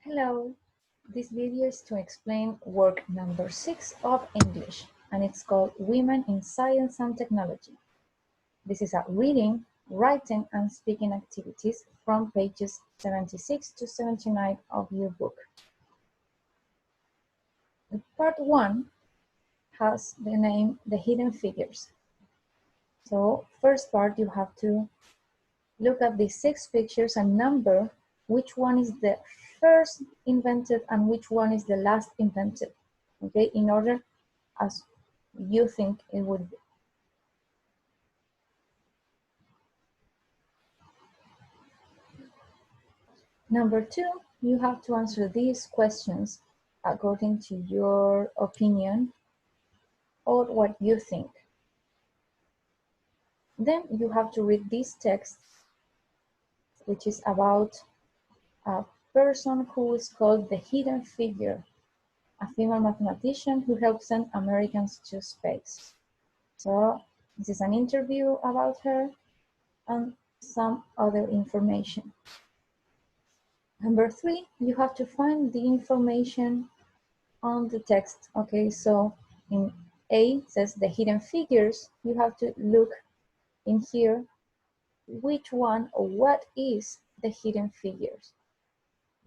Hello, this video is to explain work number 6 of English, and it's called Women in Science and Technology. This is a reading, writing, and speaking activities from pages 76 to 79 of your book. The part 1 has the name The Hidden Figures. So, first part, you have to look at the 6 pictures and number which one is the first invented and which one is the last invented, okay, in order as you think it would be. Number 2, you have to answer these questions according to your opinion or what you think. Then you have to read this text, which is about a person who is called the Hidden Figure, a female mathematician who helps send Americans to space. So this is an interview about her and some other information. Number 3, you have to find the information on the text. Okay, so in A it says the hidden figures. You have to look in here which one or what is the hidden figures.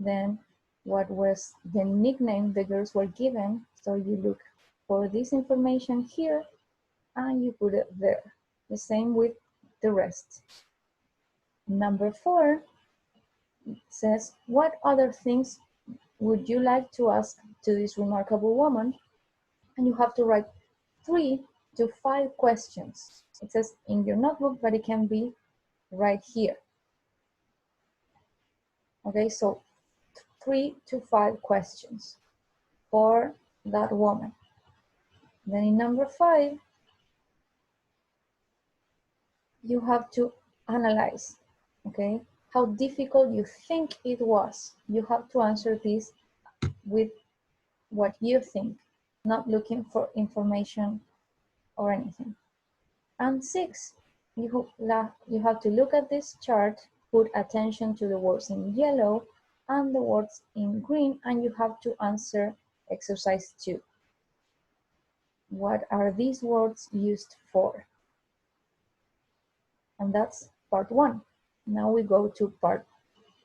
Then what was the nickname the girls were given. So you look for this information here and you put it there. The same with the rest. Number 4 says, what other things would you like to ask to this remarkable woman? And you have to write 3 to 5 questions. It says in your notebook, but it can be right here. Okay, so 3 to 5 questions for that woman. Then in number 5, you have to analyze, okay, how difficult you think it was. You have to answer this with what you think, not looking for information or anything. And 6, you have to look at this chart, put attention to the words in yellow and the words in green, and you have to answer exercise 2. What are these words used for? And that's part 1. Now we go to part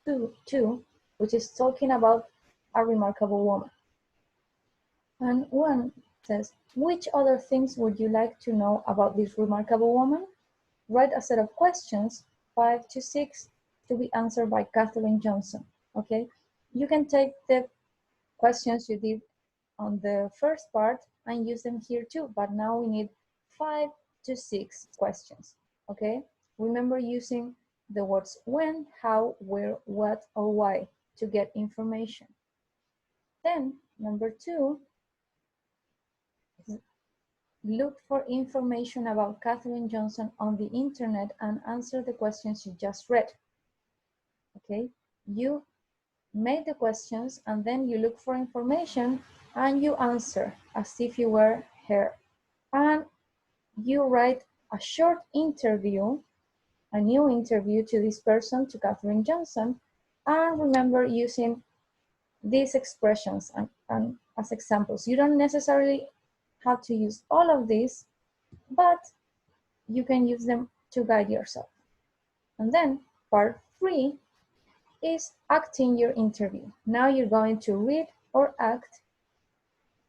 2, which is talking about a remarkable woman. And 1 says, which other things would you like to know about this remarkable woman? Write a set of questions, 5 to 6, to be answered by Katherine Johnson, okay? You can take the questions you did on the first part and use them here too, but now we need 5 to 6 questions, okay? Remember using the words when, how, where, what, or why to get information. Then, number 2, look for information about Katherine Johnson on the internet and answer the questions you just read. Okay, you make the questions and then you look for information and you answer as if you were her. And you write a short interview, a new interview to this person, to Katherine Johnson, and remember using these expressions and as examples. You don't necessarily have to use all of these, but you can use them to guide yourself. And then part 3 is acting your interview. Now you're going to read or act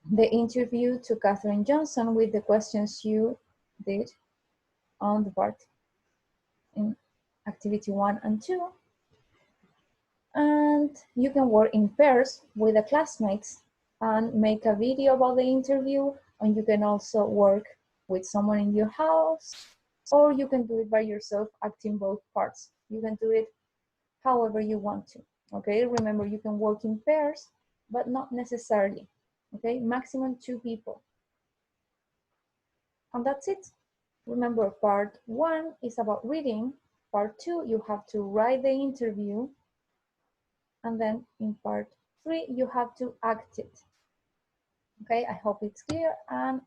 the interview to Katherine Johnson with the questions you did on the part in activity 1 and 2. And you can work in pairs with the classmates and make a video about the interview, and you can also work with someone in your house, or you can do it by yourself, acting both parts. You can do it however you want to, okay? Remember, you can work in pairs, but not necessarily, okay? Maximum 2 people. And that's it. Remember, part 1 is about reading. Part 2, you have to write the interview. And then in part 3, you have to act it. Okay, I hope it's clear, and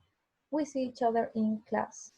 we see each other in class.